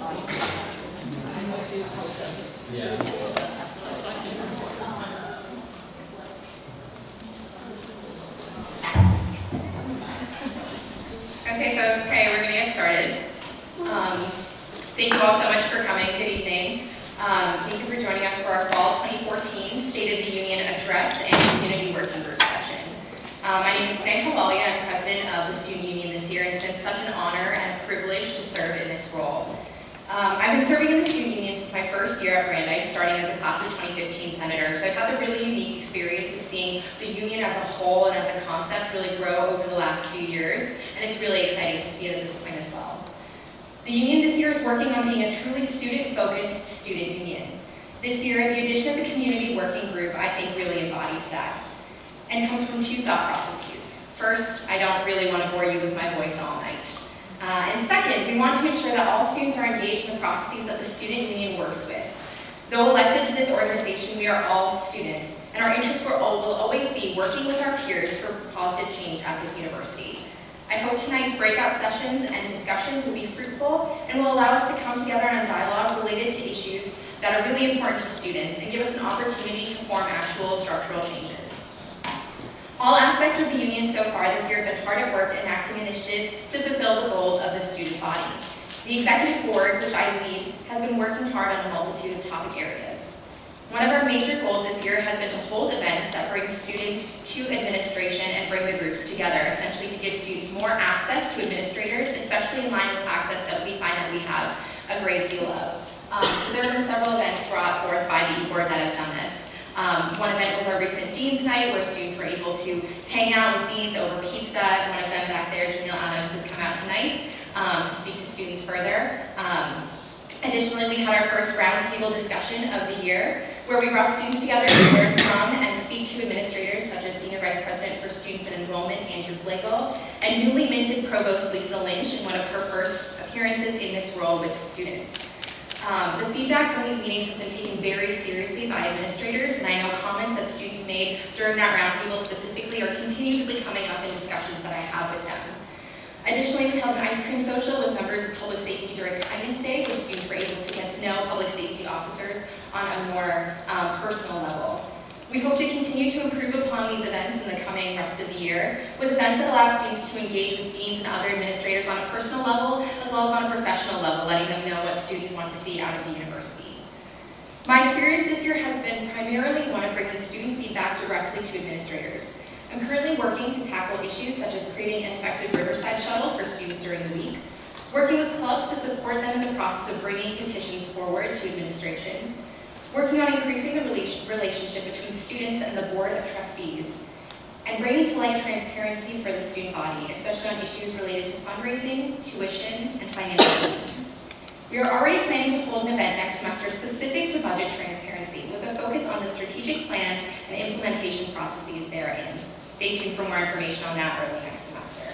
Okay, folks, hey, we're going to get started. Thank you all so much for coming. Good evening. Thank you for joining us for our Fall 2014 State of the Union Address and Community Working Group session. My name is Sneha, Walia. I'm president of the Student Union this year, and it's been such an honor and a privilege to serve in this role. I've been serving in the Student Union since my first year at Brandeis, starting as a class of 2015 senator, so I've had the really unique experience of seeing the union as a whole and as a concept really grow over the last few years, and it's really exciting to see it at this point as well. The union this year is working on being a truly student-focused student union. This year, the addition of the community working group, I think, really embodies that, and comes from two thought processes. First, I don't really want to bore you with my voice all night. And second, we want to ensure that all students are engaged in the processes that the student union works with. Though elected to this organization, we are all students, and our interests will always be working with our peers for positive change at this university. I hope tonight's breakout sessions and discussions will be fruitful and will allow us to come together on a dialogue related to issues that are really important to students and give us an opportunity to form actual structural changes. All aspects of the union so far this year have been hard at work enacting initiatives to fulfill the goals of the student body. The executive board, which I lead, has been working hard on a multitude of topic areas. One of our major goals this year has been to hold events that bring students to administration and bring the groups together, essentially to give students more access to administrators, especially in line with access that we find that we have a great deal of. So there have been several events brought forth by the board that have done this. One event was our recent Dean's Night, where students were able to hang out with deans over pizza. One of them back there, Jamil Adams, has come out tonight to speak to students further. Additionally, we had our first roundtable discussion of the year, where we brought students together to learn from and speak to administrators such as Senior Vice President for Students and Enrollment, Andrew Flagel, and newly minted Provost Lisa Lynch in one of her first appearances in this role with students. The feedback from these meetings has been taken very seriously by administrators, and I know comments that students made during that roundtable specifically are continuously coming up in discussions that I have with them. Additionally, we held an ice cream social with members of Public Safety during Kindness Day, where students were able to get to know public safety officers on a more personal level. We hope to continue to improve upon these events in the coming rest of the year, with events that allow students to engage with deans and other administrators on a personal level, as well as on a professional level, letting them know what students want to see out of the university. My experience this year has been primarily one of bringing student feedback directly to administrators. I'm currently working to tackle issues such as creating an effective Riverside shuttle for students during the week, working with clubs to support them in the process of bringing petitions forward to administration, working on increasing the relationship between students and the Board of Trustees, and bringing to light transparency for the student body, especially on issues related to fundraising, tuition, and financial aid. We are already planning to hold an event next semester specific to budget transparency, with a focus on the strategic plan and implementation processes therein. Stay tuned for more information on that early next semester.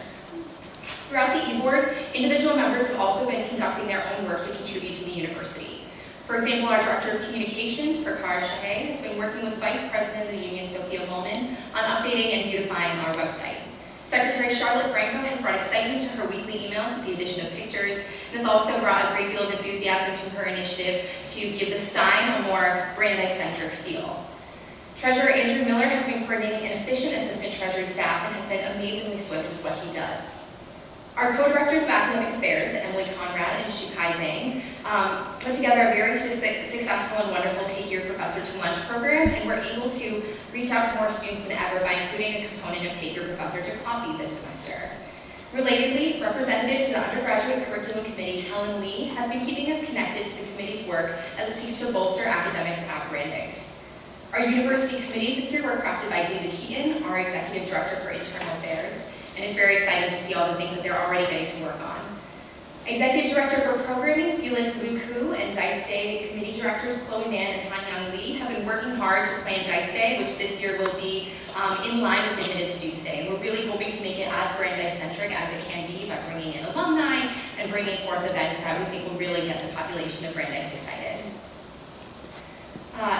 Throughout the e-board, individual members have also been conducting their own work to contribute to the university. For example, our Director of Communications, Prakar Shahay, has been working with Vice President of the Union, Sophia Molman, on updating and beautifying our website. Secretary Charlotte Franco has brought excitement to her weekly emails with the addition of pictures, and has also brought a great deal of enthusiasm to her initiative to give the Stein a more Brandeis-centric feel. Treasurer Andrew Miller has been coordinating an efficient assistant treasury staff and has been amazingly swift with what he does. Our co-directors of academic affairs, Emily Conrad and Shukai Zhang, put together a very successful and wonderful Take Your Professor to Lunch program, and we're able to reach out to more students than ever by including a component of Take Your Professor to Coffee this semester. Relatedly, representative to the Undergraduate Curriculum Committee, Helen Lee, has been keeping us connected to the committee's work as it seeks to bolster academics at Brandeis. Our university committees this year were crafted by David Heaton, our Executive Director for Internal Affairs, and it's very exciting to see all the things that they're already getting to work on. Executive Director for Programming, Felix Liu Ku, and Dice Day Committee Directors Chloe Mann and Han Young Lee have been working hard to plan Dice Day, which this year will be in line with Admitted Students Day. And we're really hoping to make it as Brandeis-centric as it can be by bringing in alumni and bringing forth events that we think will really get the population of Brandeis excited.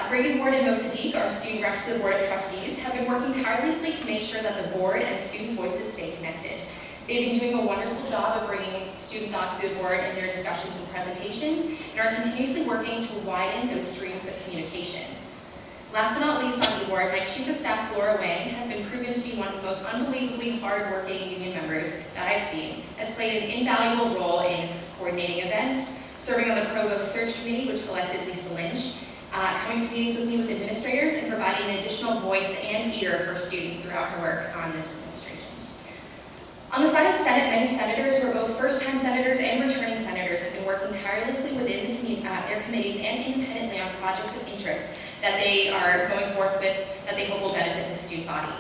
Reagan Ward and Mo Sadiq, our student reps to the Board of Trustees, have been working tirelessly to make sure that the board and student voices stay connected. They've been doing a wonderful job of bringing student thoughts to the board in their discussions and presentations, and are continuously working to widen those streams of communication. Last but not least on the board, my Chief of Staff, Flora Wang, has been proven to be one of the most unbelievably hard-working union members that I've seen, has played an invaluable role in coordinating events, serving on the Provost Search Committee, which selected Lisa Lynch, coming to meetings with me with administrators, and providing an additional voice and ear for students throughout her work on this administration. On the side of the Senate, many senators who are both first-time senators and returning senators have been working tirelessly within their committees and independently on projects of interest that they are going forth with that they hope will benefit the student body.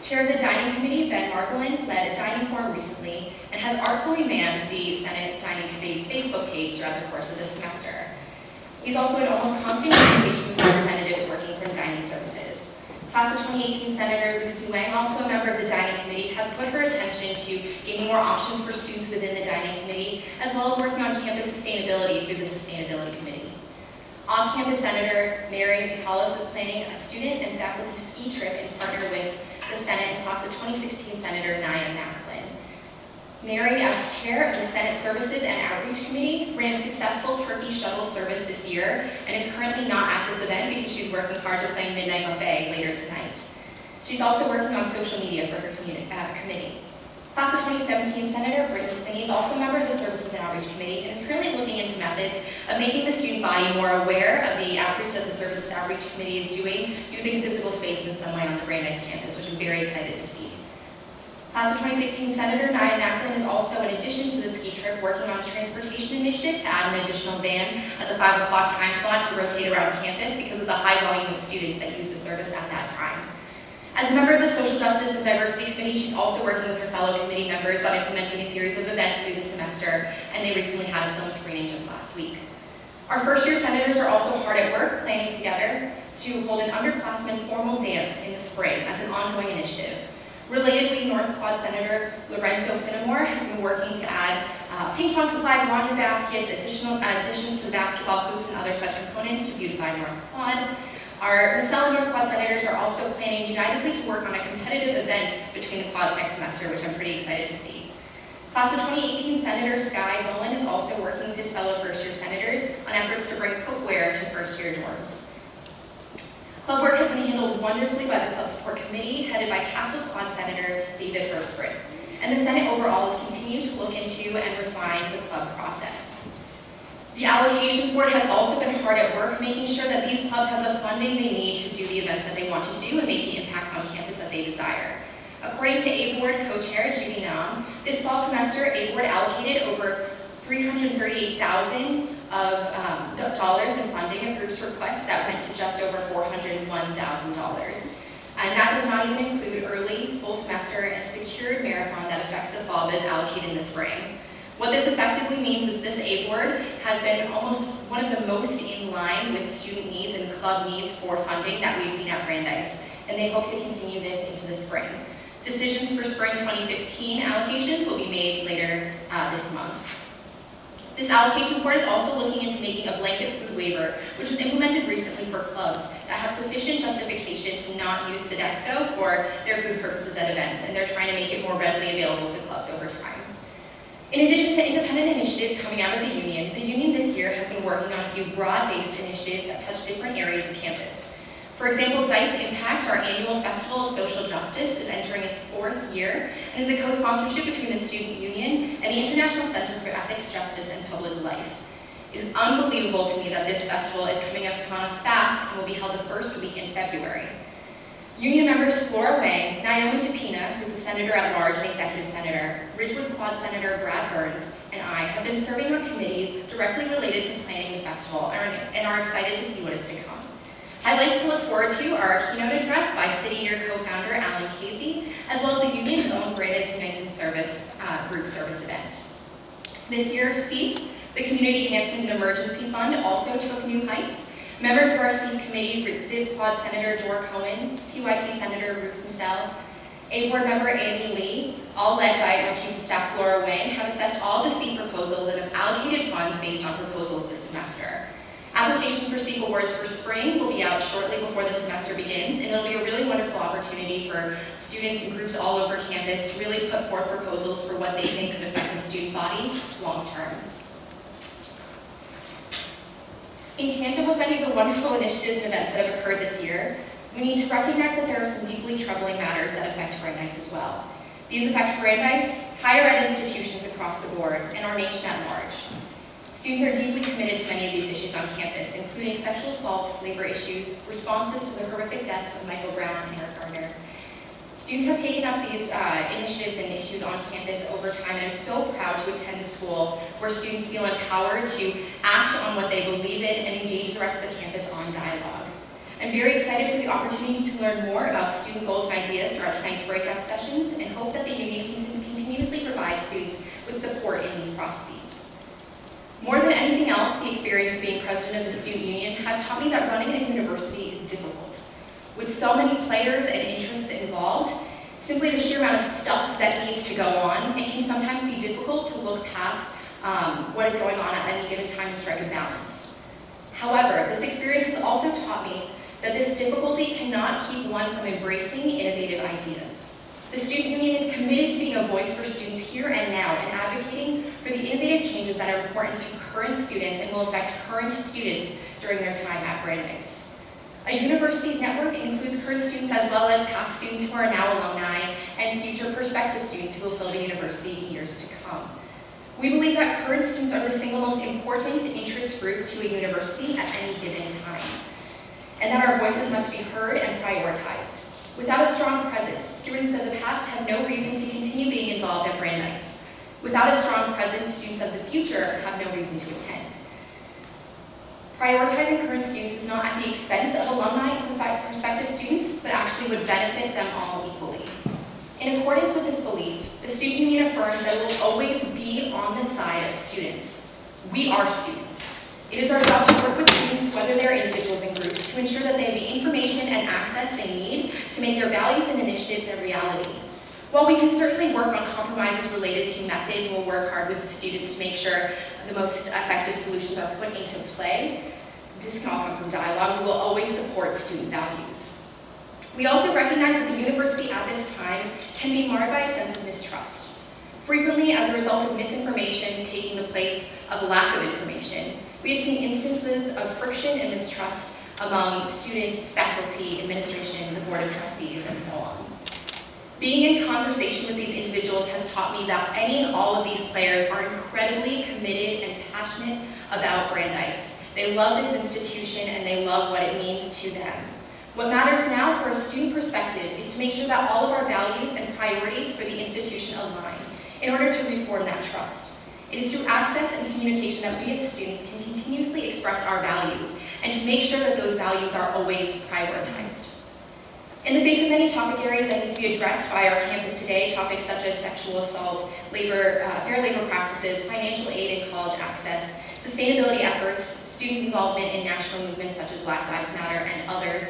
Chair of the Dining Committee, Ben Margolin, led a dining forum recently and has artfully manned the Senate Dining Committee's Facebook page throughout the course of the semester. He's also in almost constant communication with representatives working from dining services. Class of 2018 Senator Lucy Wang, also a member of the Dining Committee, has put her attention to gaining more options for students within the Dining Committee, as well as working on campus sustainability through the Sustainability Committee. On-campus Senator Mary Michalos is planning a student and faculty ski trip in partner with the Senate and Class of 2016 Senator Nia Macklin. Mary, as chair of the Senate Services and Outreach Committee, ran a successful turkey shuttle service this year and is currently not at this event because she's working hard to plan Midnight Buffet later tonight. She's also working on social media for her committee. Class of 2017 Senator Brittany Finney is also a member of the Services and Outreach Committee and is currently looking into methods of making the student body more aware of the outreach that the Services Outreach Committee is doing using physical space in some way on the Brandeis campus, which I'm very excited to see. Class of 2016 Senator Nia Macklin is also, in addition to the ski trip, working on a transportation initiative to add an additional van at the 5 o'clock time slot to rotate around campus because of the high volume of students that use the service at that time. As a member of the Social Justice and Diversity Committee, she's also working with her fellow committee members on implementing a series of events through the semester, and they recently had a film screening just last week. Our first-year senators are also hard at work planning together to hold an underclassmen formal dance in the spring as an ongoing initiative. Relatedly, North Quad Senator Lorenzo Finnemore has been working to add ping pong supplies, laundry baskets, additions to the basketball hoops and other such components to beautify North Quad. Our Marcel and North Quad senators are also planning unitedly to work on a competitive event between the quads next semester, which I'm pretty excited to see. Class of 2018 Senator Sky Bowen is also working with his fellow first-year senators on efforts to bring cookware to first-year dorms. Club work has been handled wonderfully by the Club Support Committee, headed by Castle Quad Senator David Hersbrit, and the Senate overall has continued to look into and refine the club process. The Allocations Board has also been hard at work making sure that these clubs have the funding they need to do the events that they want to do and make the impacts on campus that they desire. According to A-Board co-chair Judy Nam, this fall semester, A-Board allocated over $338,000 of dollars in funding of groups' requests that went to just over $401,000. And that does not even include early, full semester, and secured marathon that affects the fall but is allocated in the spring. What this effectively means is this A-Board has been almost one of the most in line with student needs and club needs for funding that we've seen at Brandeis, and they hope to continue this into the spring. Decisions for spring 2015 allocations will be made later this month. This Allocations Board is also looking into making a blanket food waiver, which was implemented recently for clubs that have sufficient justification to not use Sodexo for their food purposes at events, and they're trying to make it more readily available to clubs over time. In addition to independent initiatives coming out of the union this year has been working on a few broad-based initiatives that touch different areas of campus. For example, Dice Impact, our annual festival of social justice, is entering its 4th year and is a co-sponsorship between the Student Union and the International Center for Ethics, Justice, and Public Life. It is unbelievable to me that this festival is coming up upon us fast and will be held the first week in February. Union members Flora Wang, Naomi DePina, who's a senator at large and executive senator, Ridgewood Quad Senator Brad Burns, and I have been serving on committees directly related to planning the festival and are excited to see what is to come. Highlights to look forward to are our keynote address by City Year co-founder Alan Casey, as well as the union's own Brandeis Unites in Service group service event. This year, SEEP, the Community Enhancement and Emergency Fund, also took new heights. Members of our SEEP committee, ZIP Quad Senator Dor Cohen, TYP Senator Ruth Mussel, A-Board member Amy Lee, all led by our Chief of Staff Flora Wang, have assessed all the SEEP proposals and have allocated funds based on proposals this semester. Applications applications for SEEK awards for spring will be out shortly before the semester begins, and it'll be a really wonderful opportunity for students and groups all over campus to really put forth proposals for what they think could affect the student body long term. In tandem with many of the wonderful initiatives and events that have occurred this year, we need to recognize that there are some deeply troubling matters that affect Brandeis as well. These affect Brandeis, higher ed institutions across the board, and our nation at large. Students are deeply committed to many of these issues on campus, including sexual assault, labor issues, responses to the horrific deaths of Michael Brown and Eric Garner. Students have taken up these initiatives and issues on campus over time, and I'm so proud to attend a school where students feel empowered to act on what they believe in and engage the rest of the campus on dialogue. I'm very excited for the opportunity to learn more about student goals and ideas throughout tonight's breakout sessions, and hope that the union can continuously provide students with support in these processes. More than anything else, the experience of being president of the student union has taught me that running a university is difficult. With so many players and interests involved, simply the sheer amount of stuff that needs to go on, it can sometimes be difficult to look past what is going on at any given time and strike a balance. However, this experience has also taught me that this difficulty cannot keep one from embracing innovative ideas. The student union is committed to being a voice for students here and now and advocating for the innovative changes that are important to current students and will affect current students during their time at Brandeis. A university's network includes current students as well as past students who are now alumni and future prospective students who will fill the university in years to come. We believe that current students are the single most important interest group to a university at any given time, and that our voices must be heard and prioritized. Without a strong presence, students of the past have no reason to continue being involved at Brandeis. Without a strong presence, students of the future have no reason to attend. Prioritizing current students is not at the expense of alumni and prospective students, but actually would benefit them all equally. In accordance with this belief, the student union affirms that it will always be on the side of students. We are students. It is our job to work with students, whether they're individuals and groups, to ensure that they have the information and access they need to make their values and initiatives a reality. While we can certainly work on compromises related to methods, and we'll work hard with the students to make sure the most effective solutions are put into play, this can all come from dialogue. We will always support student values. We also recognize that the university at this time can be marred by a sense of mistrust. Frequently, as a result of misinformation taking the place of a lack of information, we have seen instances of friction and mistrust among students, faculty, administration, the board of trustees, and so on. Being in conversation with these individuals has taught me that any and all of these players are incredibly committed and passionate about Brandeis. They love this institution and they love what it means to them. What matters now for a student perspective is to make sure that all of our values and priorities for the institution align in order to reform that trust. It is through access and communication that we as students can continuously express our values and to make sure that those values are always prioritized. In the face of many topic areas that need to be addressed by our campus today, topics such as sexual assault, fair labor practices, financial aid and college access, sustainability efforts, student involvement in national movements such as Black Lives Matter and others,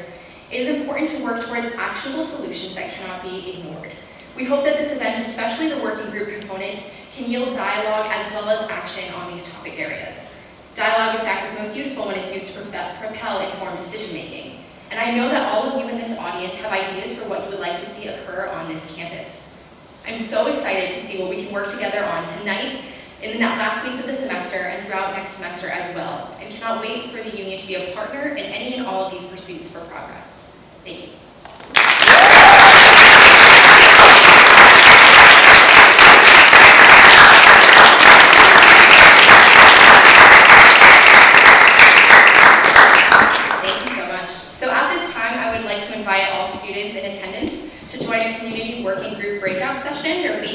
it is important to work towards actionable solutions that cannot be ignored. We hope that this event, especially the working group component, can yield dialogue as well as action on these topic areas. Dialogue, in fact, is most useful when it's used to propel informed decision-making. And I know that all of you in this audience have ideas for what you would like to see occur on this campus. I'm so excited to see what we can work together on tonight, in the last weeks of the semester, and throughout next semester as well, and cannot wait for the union to be a partner in any and all of these pursuits for progress. Thank you. Invite all students in attendance to join a community working group breakout session or